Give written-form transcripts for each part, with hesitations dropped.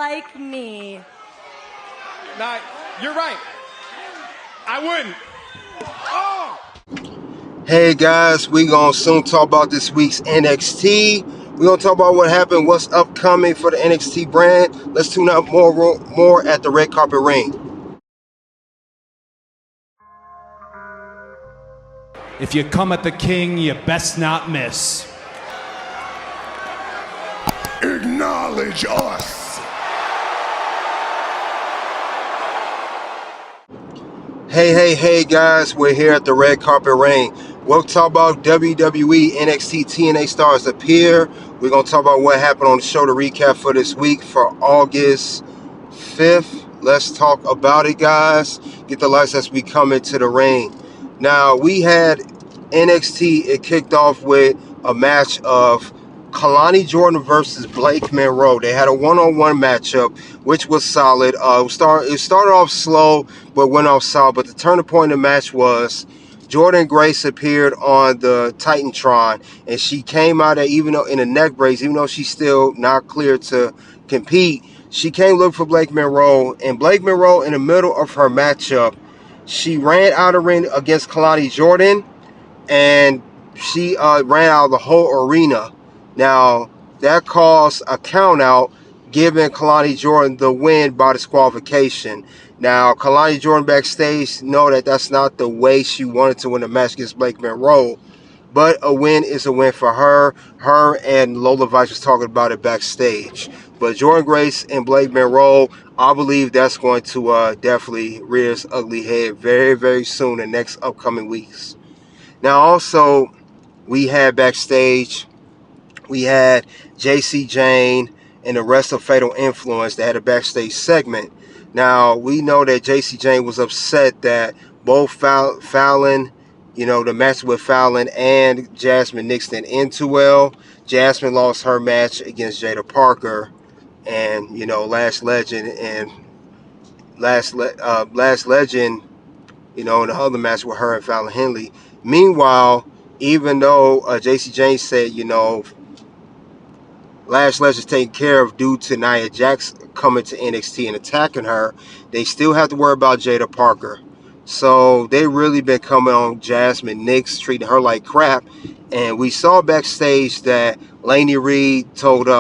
like me. Nah, you're right. I wouldn't. Oh! Hey guys, we gonna soon talk about this week's NXT. We're gonna talk about what happened, what's upcoming for the NXT brand. Let's tune out more at the red carpet ring. If you come at the king, you best not miss. Acknowledge us. Hey guys, we're here at the red carpet ring. We'll talk about WWE NXT TNA stars appear. We're gonna talk about what happened on the show to recap for this week for August 5th. Let's talk about it, guys. Get the lights as we come into the ring. Now, we had NXT, it kicked off with a match of Kelani Jordan versus Blake Monroe. They had a one-on-one matchup, which was solid. It started off slow, but went off solid. But the turning point in the match was Jordan Grace appeared on the Titantron, and she came out at, even though in a neck brace, even though she's still not clear to compete, she came look for Blake Monroe, and Blake Monroe, in the middle of her matchup, she ran out of ring against Kelani Jordan, and she ran out of the whole arena. Now, that caused a count out, giving Kelani Jordan the win by disqualification. Now, Kelani Jordan backstage know that that's not the way she wanted to win the match against Blake Monroe, but a win is a win for her. Her and Lola Vice was talking about it backstage. But Jordan Grace and Blake Monroe, I believe that's going to definitely rear its ugly head very, very soon in the next upcoming weeks. Now, also, we had backstage, we had JC Jane and the rest of Fatal Influence. They had a backstage segment. Now, we know that JC Jane was upset that both Fallon, the match with Fallon and Jasmine Nixon into well. Jasmine lost her match against Jada Parker, and Last Legend, in the other match with her and Fallon Henley. Meanwhile, even though JC Jane said, Lash Legend is taken care of due to Nia Jax coming to NXT and attacking her, they still have to worry about Jada Parker. So they really been coming on Jasmine Nix, treating her like crap. And we saw backstage that Lainey Reed told, she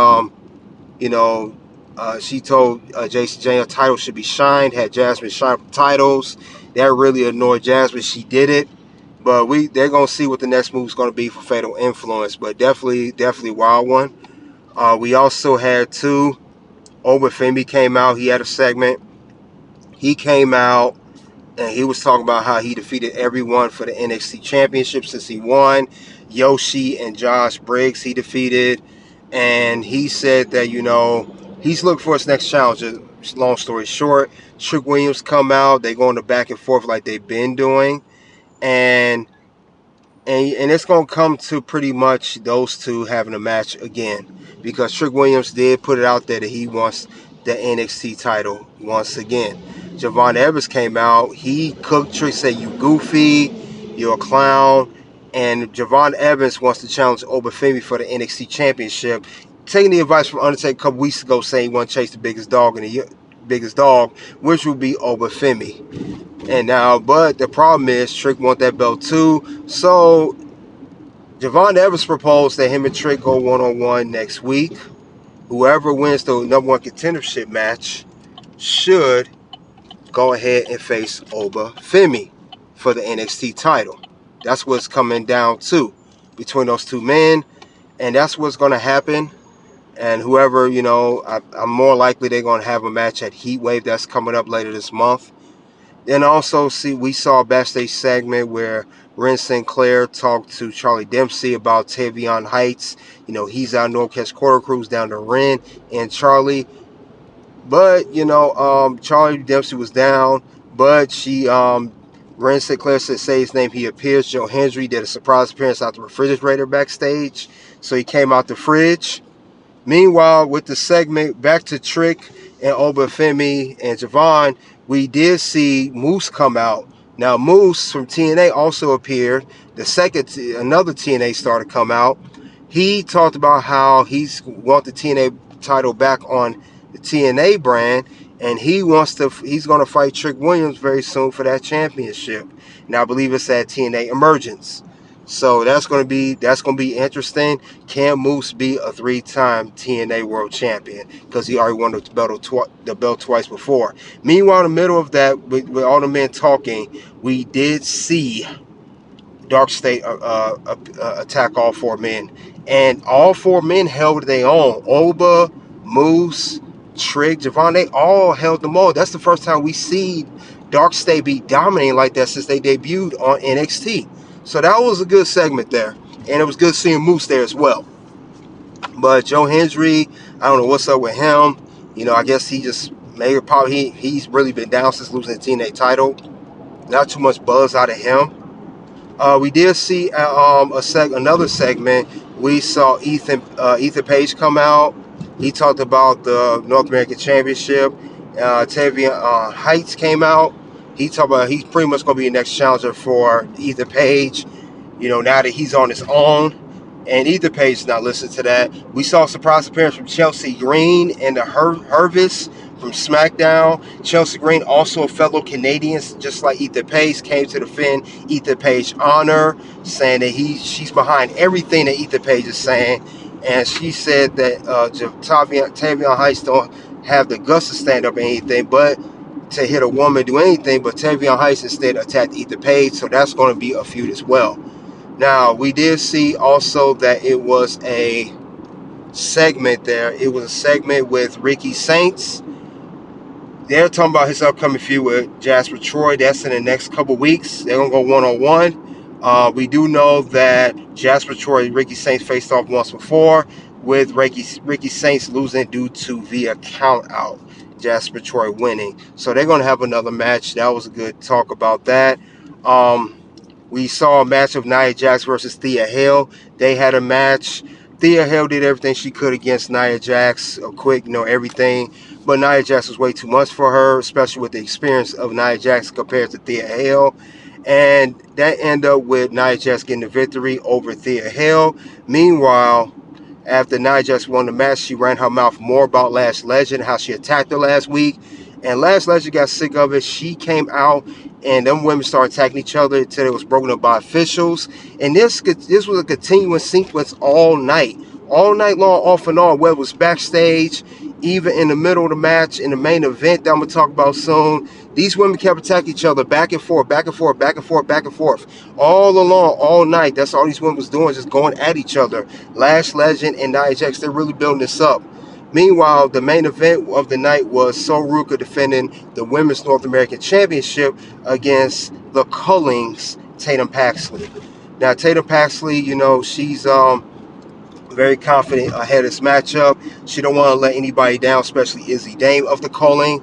told JC Jane a title should be shined, had Jasmine shine for titles. That really annoyed Jasmine. She did it. But they're going to see what the next move is going to be for Fatal Influence. But definitely wild one. We also had Obafemi came out. He had a segment. He came out and he was talking about how he defeated everyone for the NXT Championship since he won. Yoshi and Josh Briggs he defeated. And he said that, he's looking for his next challenge. Long story short, Trick Williams come out. They go on the back and forth like they've been doing. And it's going to come to pretty much those two having a match again, because Trick Williams did put it out there that he wants the NXT title once again. Javon Evans came out. He cooked Trick, said, "You goofy, you're a clown." And Javon Evans wants to challenge Obafemi for the NXT Championship, taking the advice from Undertaker a couple weeks ago, saying he wants to chase the biggest dog, which would be Obafemi. And now, but the problem is Trick want that belt too. So Javon Evans proposed that him and Trick go one-on-one next week. Whoever wins the number one contendership match should go ahead and face Obafemi for the NXT title. That's what's coming down to between those two men, and that's what's going to happen. And whoever, I'm more likely they're going to have a match at Heatwave that's coming up later this month. Then also, we saw a backstage segment where Ren Sinclair talked to Charlie Dempsey about Tavion Heights. He's out Northwest Quarter Cruise down to Ren and Charlie. But, Charlie Dempsey was down. But Ren Sinclair said, say his name, he appears. Joe Hendry did a surprise appearance out the refrigerator backstage. So he came out the fridge. Meanwhile, with the segment, back to Trick and Obafemi and Javon, we did see Moose come out. Now, Moose from TNA also appeared. Another TNA star to come out. He talked about how he's want the TNA title back on the TNA brand, and he's going to fight Trick Williams very soon for that championship. And I believe it's at TNA Emergence. So that's going to be interesting. Can Moose be a 3-time TNA World Champion? Because he already won the belt twice before. Meanwhile, in the middle of that, with all the men talking, we did see Dark State attack all 4 men. And all 4 men held their own. Oba, Moose, Trick, Javon, they all held them all. That's the first time we see Dark State be dominating like that since they debuted on NXT. So that was a good segment there. And it was good seeing Moose there as well. But Joe Hendry, I don't know what's up with him. I guess he just he's really been down since losing the TNA title. Not too much buzz out of him. We did see another segment. We saw Ethan Page come out. He talked about the North American Championship. Tavian Heights came out. He talked about he's pretty much going to be the next challenger for Ethan Page. Now that he's on his own. And Ethan Page is not listening to that. We saw a surprise appearance from Chelsea Green and the Hervis from SmackDown. Chelsea Green, also a fellow Canadian, just like Ethan Page, came to defend Ethan Page's honor, saying that she's behind everything that Ethan Page is saying. And she said that Tavian Heights don't have the guts to stand up or anything, but to hit a woman, do anything. But Tavian Heights instead attacked Ethan Page, so that's going to be a feud as well. Now, we did see also that it was a segment there. It was a segment with Ricky Saints. They're talking about his upcoming feud with Jasper Troy. That's in the next couple weeks. They're going to go one-on-one. We do know that Jasper Troy and Ricky Saints faced off once before, with Ricky Saints losing due to via count-out. Jasper Troy winning. So they're going to have another match. That was a good talk about that. We saw a match of Nia Jax versus Thea Hail. They had a match. Thea Hail did everything she could against Nia Jax. Quick, everything. But Nia Jax was way too much for her, especially with the experience of Nia Jax compared to Thea Hail. And that ended up with Nia Jax getting the victory over Thea Hail. Meanwhile, after Nia Jax won the match, she ran her mouth more about Lash Legend, how she attacked her last week. And Lash Legend got sick of it. She came out, and them women started attacking each other until it was broken up by officials. And this was a continuous sequence all night long, off and on, whether it was backstage, even in the middle of the match, in the main event that I'm going to talk about soon. These women kept attacking each other back and forth, back and forth, back and forth, back and forth, all along, all night. That's all these women was doing, just going at each other. Lash Legend and Nia Jax, they're really building this up. Meanwhile, the main event of the night was Ruca defending the Women's North American Championship against the Cullings, Tatum Paxley. Now, Tatum Paxley, she's very confident ahead of this matchup. She don't want to let anybody down, especially Izzy Dame of the Culling.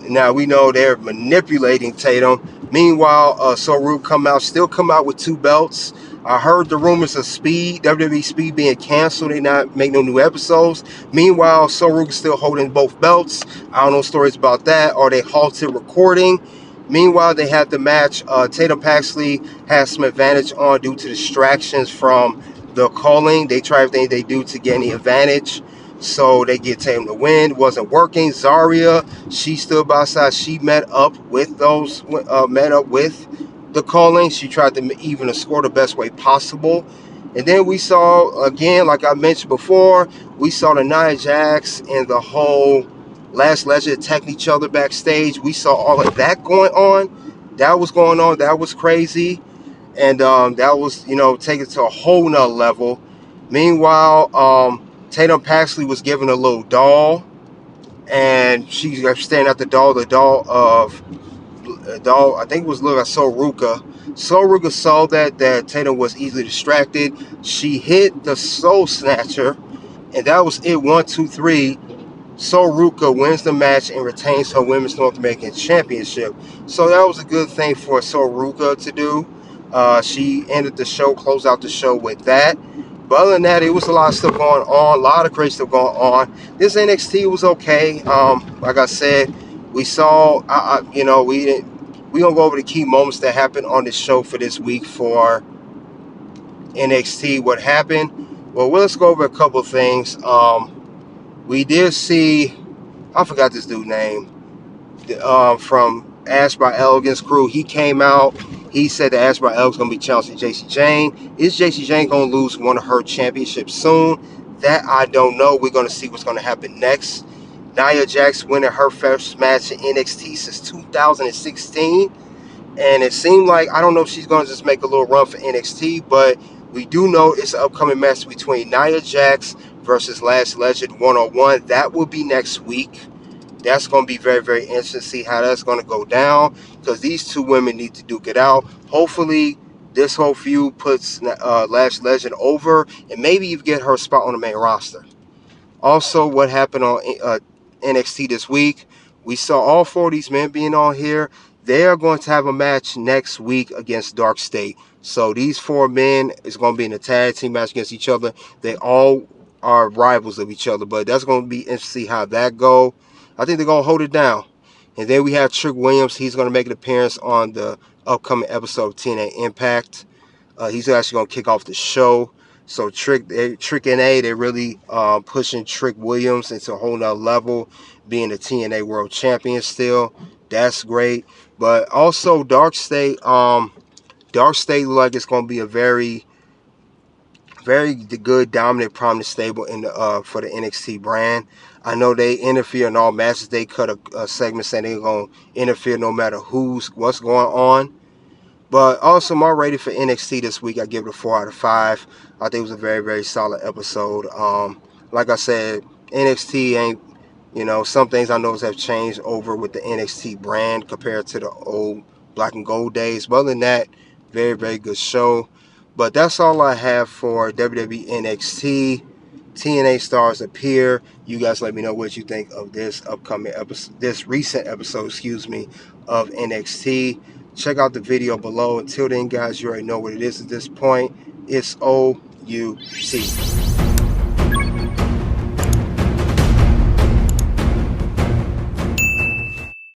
Now, we know they're manipulating Tatum. Meanwhile, Ruca still come out with 2 belts. I heard the rumors of WWE Speed being canceled. They not make no new episodes. Meanwhile, Ruca still holding both belts. I don't know stories about that. Or they halted recording. Meanwhile, they had the match. Tatum Paxley has some advantage on due to distractions from the Culling. They try everything they do to get any advantage. So they get Tatum to win. It wasn't working. Zarya, she stood by side. She met up with the Culling. She tried to even score the best way possible. And then we saw, again, like I mentioned before, we saw the Nia Jax and the whole Lash Legend attacking each other backstage. We saw all of that going on. That was going on. That was crazy. And that was, taken to a whole nother level. Meanwhile, Tatum Paxley was given a little doll. And she was staring at the doll I think it was look at Ruca. Ruca saw that Tatum was easily distracted. She hit the Soul Snatcher, and that was it. 1, 2, 3. Ruca wins the match and retains her Women's North American Championship. So that was a good thing for Ruca to do. She ended the show, closed out the show with that. But other than that, it was a lot of stuff going on, a lot of great stuff going on. This NXT was okay. Like I said, we saw, we gonna go over the key moments that happened on this show for this week for NXT. What happened? Well, let's go over a couple of things. We did see, I forgot this dude's name. From Ash by Elegance crew. He came out. He said that Ash by Elegance going to be challenging JC Jane. Is JC Jane going to lose one of her championships soon? That I don't know. We're going to see what's going to happen next. Nia Jax winning her first match in NXT since 2016. And it seemed like, I don't know if she's going to just make a little run for NXT, but we do know it's an upcoming match between Nia Jax versus Lash Legend one-on-one. That will be next week. That's going to be very, very interesting to see how that's going to go down, because these two women need to duke it out. Hopefully, this whole feud puts Lash Legend over, and maybe you get her spot on the main roster. Also, what happened on NXT this week, we saw all four of these men being on here. They are going to have a match next week against Dark State. So these four men is going to be in a tag team match against each other. They all are rivals of each other, but that's going to be interesting to see how that go. I think they're going to hold it down. And then we have Trick Williams. He's going to make an appearance on the upcoming episode of TNA Impact. He's actually going to kick off the show. So Trick NA, they're really pushing Trick Williams into a whole nother level, being the TNA World Champion still. That's great. But also Dark State look like it's going to be a very, very good, dominant, prominent stable in the for the NXT brand. I know they interfere in all matches. They cut a segment saying they're going to interfere no matter what's going on. But also, my rating for NXT this week, I give it a 4 out of 5. I think it was a very, very solid episode. Like I said, NXT ain't, some things I know have changed over with the NXT brand compared to the old black and gold days. But other than that, very, very good show. But that's all I have for WWE NXT. TNA stars appear. You guys let me know what you think of this upcoming episode, this recent episode, of NXT. Check out the video below. Until then, guys, you already know what it is at this point. It's OUT.